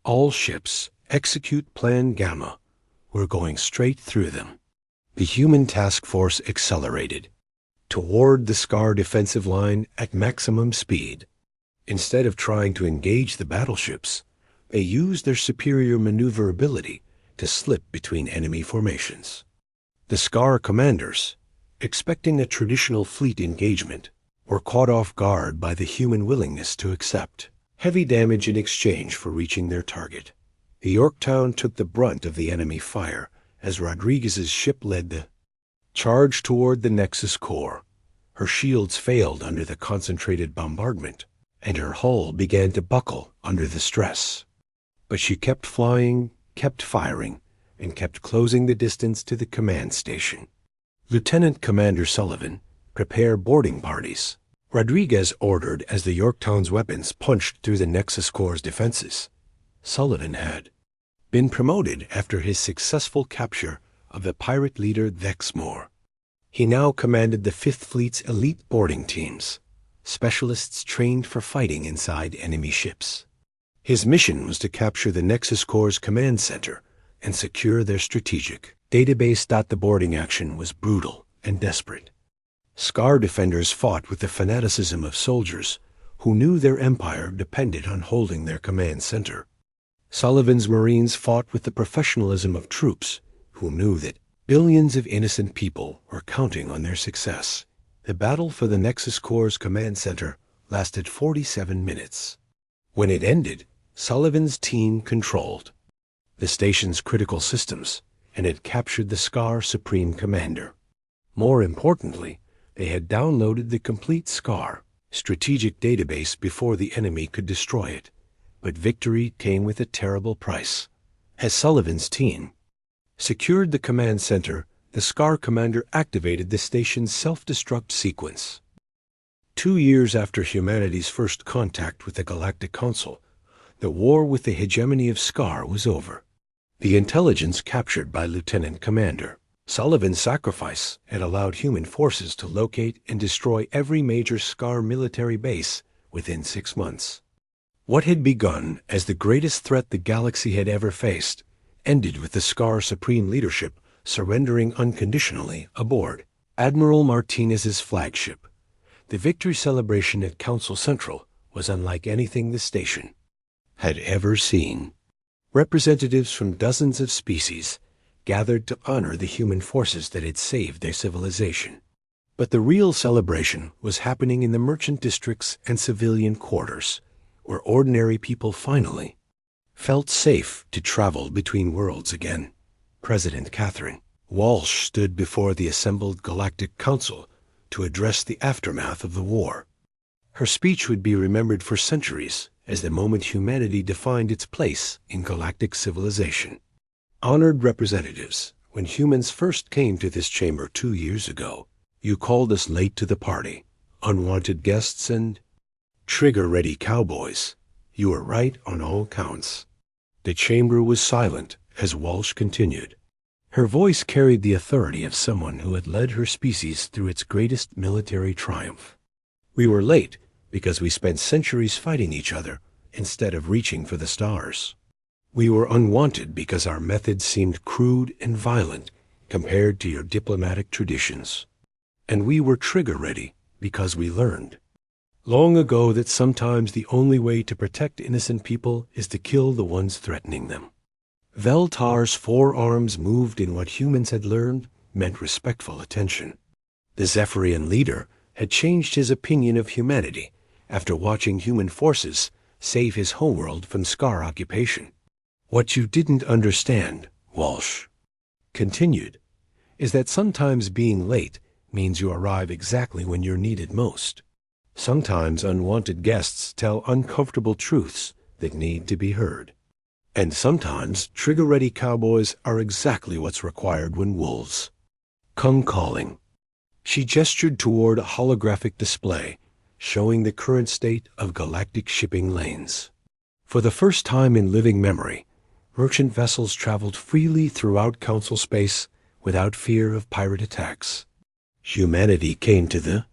All ships, execute Plan Gamma, were going straight through them. The human task force accelerated toward the Scar defensive line at maximum speed. Instead of trying to engage the battleships, they used their superior maneuverability to slip between enemy formations. The Scar commanders, expecting a traditional fleet engagement, were caught off guard by the human willingness to accept heavy damage in exchange for reaching their target. The Yorktown took the brunt of the enemy fire as Rodriguez's ship led the charge toward the Nexus Core. Her shields failed under the concentrated bombardment and her hull began to buckle under the stress. But she kept flying, kept firing, and kept closing the distance to the command station. Lieutenant Commander Sullivan, prepare boarding parties, Rodriguez ordered as the Yorktown's weapons punched through the Nexus Corps' defenses. Sullivan had been promoted after his successful capture of the pirate leader Vexmore. He now commanded the Fifth Fleet's elite boarding teams, specialists trained for fighting inside enemy ships. His mission was to capture the Nexus Corps' command center and secure their strategic database. The boarding action was brutal and desperate. Scar defenders fought with the fanaticism of soldiers who knew their empire depended on holding their command center. Sullivan's Marines fought with the professionalism of troops who knew that billions of innocent people were counting on their success. The battle for the Nexus Corps' command center lasted 47 minutes. When it ended, Sullivan's team controlled the station's critical systems and had captured the Scar Supreme Commander. More importantly, they had downloaded the complete Scar strategic database before the enemy could destroy it. But victory came with a terrible price. As Sullivan's team secured the command center, the Scar commander activated the station's self-destruct sequence. 2 years after humanity's first contact with the Galactic Council, the war with the hegemony of Scar was over. The intelligence captured by Lieutenant Commander Sullivan's sacrifice had allowed human forces to locate and destroy every major Scar military base within 6 months. What had begun as the greatest threat the galaxy had ever faced ended with the Scar Supreme leadership surrendering unconditionally aboard Admiral Martinez's flagship. The victory celebration at Council Central was unlike anything the station had ever seen. Representatives from dozens of species gathered to honor the human forces that had saved their civilization. But the real celebration was happening in the merchant districts and civilian quarters, where ordinary people finally felt safe to travel between worlds again. President Catherine Walsh stood before the assembled Galactic Council to address the aftermath of the war. Her speech would be remembered for centuries as the moment humanity defined its place in galactic civilization. Honored representatives, when humans first came to this chamber 2 years ago, you called us late to the party, unwanted guests and trigger-ready cowboys. You were right on all counts. The chamber was silent as Walsh continued. Her voice carried the authority of someone who had led her species through its greatest military triumph. We were late because we spent centuries fighting each other instead of reaching for the stars. We were unwanted because our methods seemed crude and violent compared to your diplomatic traditions. And we were trigger-ready because we learned long ago that sometimes the only way to protect innocent people is to kill the ones threatening them. Veltar's forearms moved in what humans had learned meant respectful attention. The Zephyrian leader had changed his opinion of humanity after watching human forces save his homeworld from Scar occupation. What you didn't understand, Walsh continued, is that sometimes being late means you arrive exactly when you're needed most. Sometimes unwanted guests tell uncomfortable truths that need to be heard. And sometimes trigger-ready cowboys are exactly what's required when wolves come calling. She gestured toward a holographic display showing the current state of galactic shipping lanes. For the first time in living memory, merchant vessels traveled freely throughout Council space without fear of pirate attacks. Humanity came to the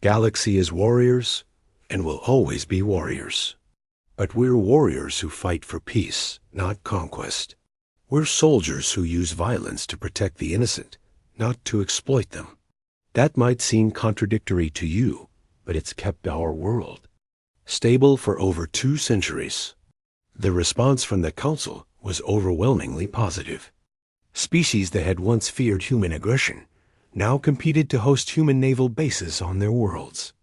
galaxy as warriors and will always be warriors. But we're warriors who fight for peace, not conquest. We're soldiers who use violence to protect the innocent, not to exploit them. That might seem contradictory to you, but it's kept our world stable for over 2 centuries. The response from the Council was overwhelmingly positive. Species that had once feared human aggression now competed to host human naval bases on their worlds.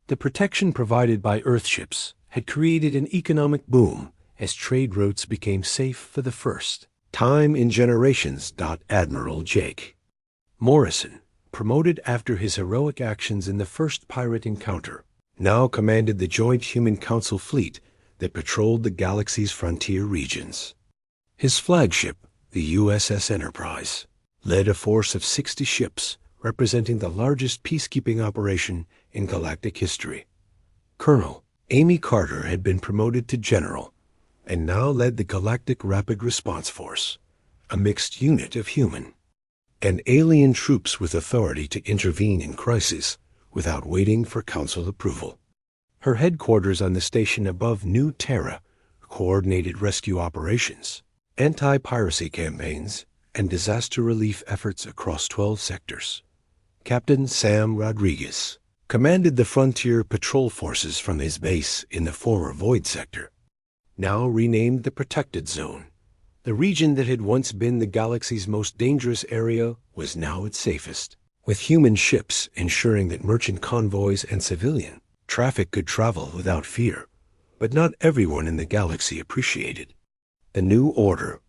The protection provided by Earthships had created an economic boom as trade routes became safe for the first time in generations. Admiral Jake Morrison, promoted after his heroic actions in the first pirate encounter, now commanded the Joint Human Council fleet that patrolled the galaxy's frontier regions. His flagship, the USS Enterprise, led a force of 60 ships, representing the largest peacekeeping operation in galactic history. Colonel Amy Carter had been promoted to general and now led the Galactic Rapid Response Force, a mixed unit of human and alien troops with authority to intervene in crises without waiting for council approval. Her headquarters on the station above New Terra coordinated rescue operations, anti-piracy campaigns, and disaster relief efforts across 12 sectors. Captain Sam Rodriguez commanded the frontier patrol forces from his base in the former Void Sector, now renamed the Protected Zone. The region that had once been the galaxy's most dangerous area was now its safest, with human ships ensuring that merchant convoys and civilian traffic could travel without fear. But not everyone in the galaxy appreciated the new order,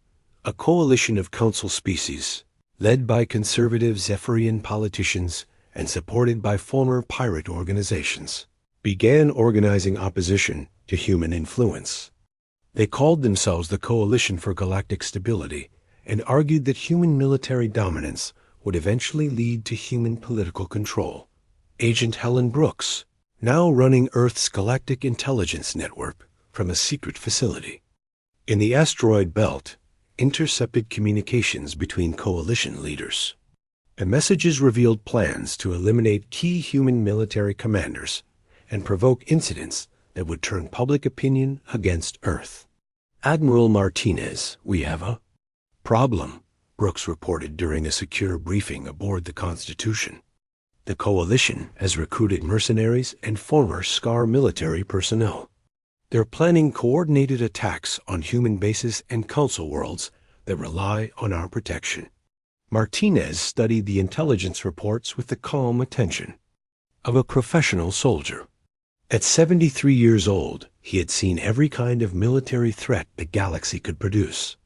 a coalition of council species, led by conservative Zephyrian politicians and supported by former pirate organizations, began organizing opposition to human influence. They called themselves the Coalition for Galactic Stability and argued that human military dominance would eventually lead to human political control. Agent Helen Brooks, now running Earth's Galactic Intelligence Network from a secret facility in the asteroid belt, intercepted communications between coalition leaders. The messages revealed plans to eliminate key human military commanders and provoke incidents that would turn public opinion against Earth. Admiral Martinez, we have a problem, Brooks reported during a secure briefing aboard the Constitution. The coalition has recruited mercenaries and former SCAR military personnel. They're planning coordinated attacks on human bases and council worlds that rely on our protection. Martinez studied the intelligence reports with the calm attention of a professional soldier. At 73 years old, he had seen every kind of military threat the galaxy could produce.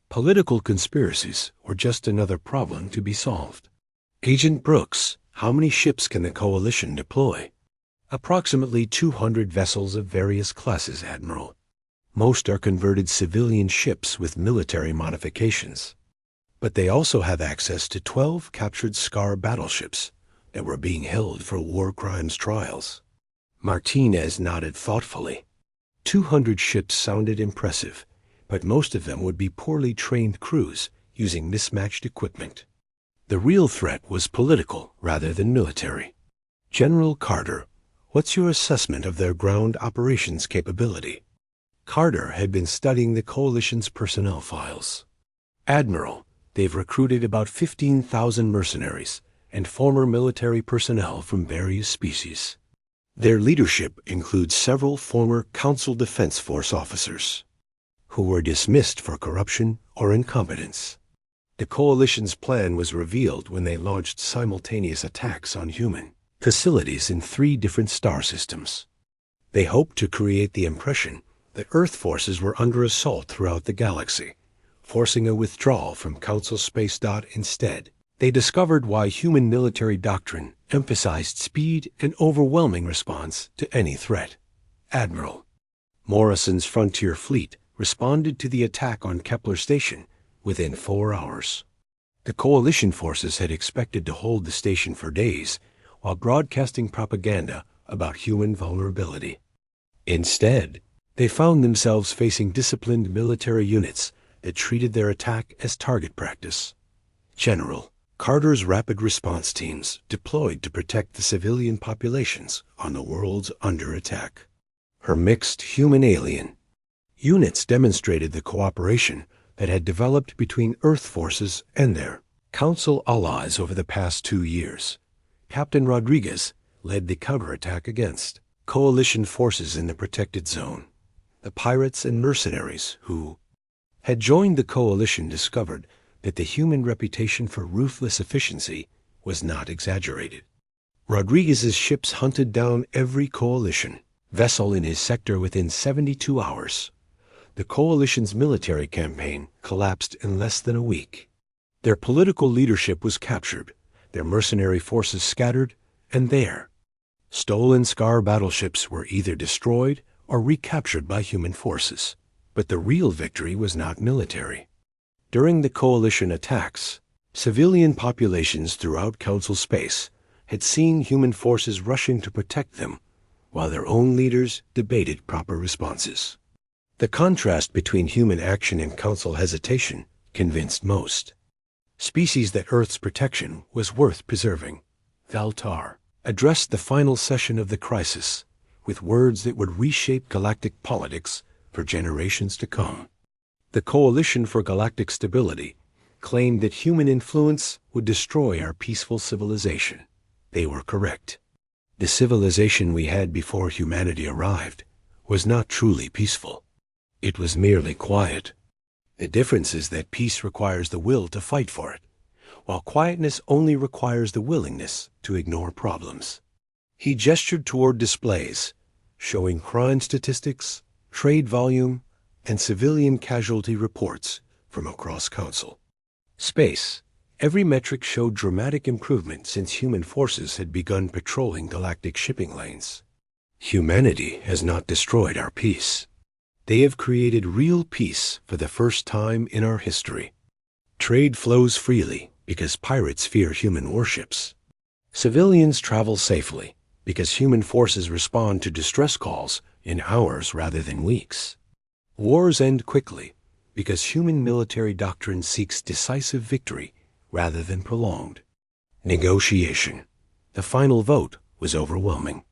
Political conspiracies were just another problem to be solved. Agent Brooks, how many ships can the coalition deploy? Approximately 200 vessels of various classes, Admiral. Most are converted civilian ships with military modifications. But they also have access to 12 captured SCAR battleships that were being held for war crimes trials. Martinez nodded thoughtfully. 200 ships sounded impressive, but most of them would be poorly trained crews using mismatched equipment. The real threat was political rather than military. General Carter, what's your assessment of their ground operations capability? Carter had been studying the coalition's personnel files. Admiral, they've recruited about 15,000 mercenaries and former military personnel from various species. Their leadership includes several former Council Defense Force officers who were dismissed for corruption or incompetence. The coalition's plan was revealed when they launched simultaneous attacks on human facilities in 3 different star systems. They hoped to create the impression that Earth forces were under assault throughout the galaxy, forcing a withdrawal from Council Space. Instead, they discovered why human military doctrine emphasized speed and overwhelming response to any threat. Admiral, Morrison's Frontier Fleet responded to the attack on Kepler Station within 4 hours. The coalition forces had expected to hold the station for days while broadcasting propaganda about human vulnerability. Instead, they found themselves facing disciplined military units that treated their attack as target practice. General, Carter's rapid response teams deployed to protect the civilian populations on the worlds under attack. Her mixed human-alien units demonstrated the cooperation that had developed between Earth forces and their Council allies over the past 2 years. Captain Rodriguez led the counterattack against coalition forces in the Protected Zone. The pirates and mercenaries who had joined the coalition discovered that the human reputation for ruthless efficiency was not exaggerated. Rodriguez's ships hunted down every coalition vessel in his sector within 72 hours. The coalition's military campaign collapsed in less than a week. Their political leadership was captured, their mercenary forces scattered, and there, Stolen Scar battleships were either destroyed or recaptured by human forces. But the real victory was not military. During the Coalition attacks, civilian populations throughout Council space had seen human forces rushing to protect them, while their own leaders debated proper responses. The contrast between human action and Council hesitation convinced most. Species that Earth's protection was worth preserving. Valtar addressed the final session of the crisis with words that would reshape galactic politics for generations to come. The Coalition for Galactic Stability claimed that human influence would destroy our peaceful civilization. They were correct. The civilization we had before humanity arrived was not truly peaceful. It was merely quiet. The difference is that peace requires the will to fight for it, while quietness only requires the willingness to ignore problems. He gestured toward displays, showing crime statistics, trade volume, and civilian casualty reports from across Council space. Every metric showed dramatic improvement since human forces had begun patrolling galactic shipping lanes. Humanity has not destroyed our peace. They have created real peace for the first time in our history. Trade flows freely because pirates fear human warships. Civilians travel safely because human forces respond to distress calls in hours rather than weeks. Wars end quickly because human military doctrine seeks decisive victory rather than prolonged negotiation. The final vote was overwhelming.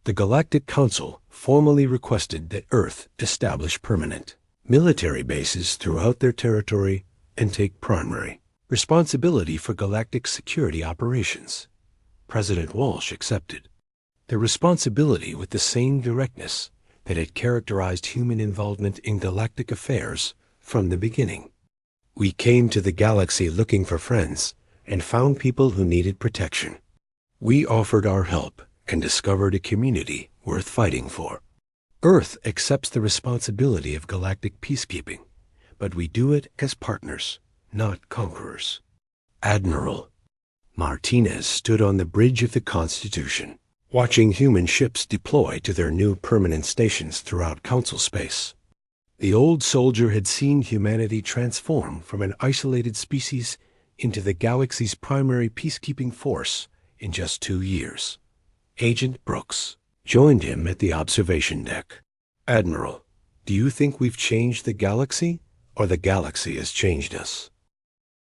The Galactic Council formally requested that Earth establish permanent military bases throughout their territory and take primary responsibility for galactic security operations. President Walsh accepted the responsibility with the same directness that had characterized human involvement in galactic affairs from the beginning. We came to the galaxy looking for friends and found people who needed protection. We offered our help and discovered a community worth fighting for. Earth accepts the responsibility of galactic peacekeeping, but we do it as partners, not conquerors. Admiral Martinez stood on the bridge of the Constitution, watching human ships deploy to their new permanent stations throughout Council space. The old soldier had seen humanity transform from an isolated species into the galaxy's primary peacekeeping force in just 2 years. Agent Brooks joined him at the observation deck. Admiral, do you think we've changed the galaxy, or the galaxy has changed us?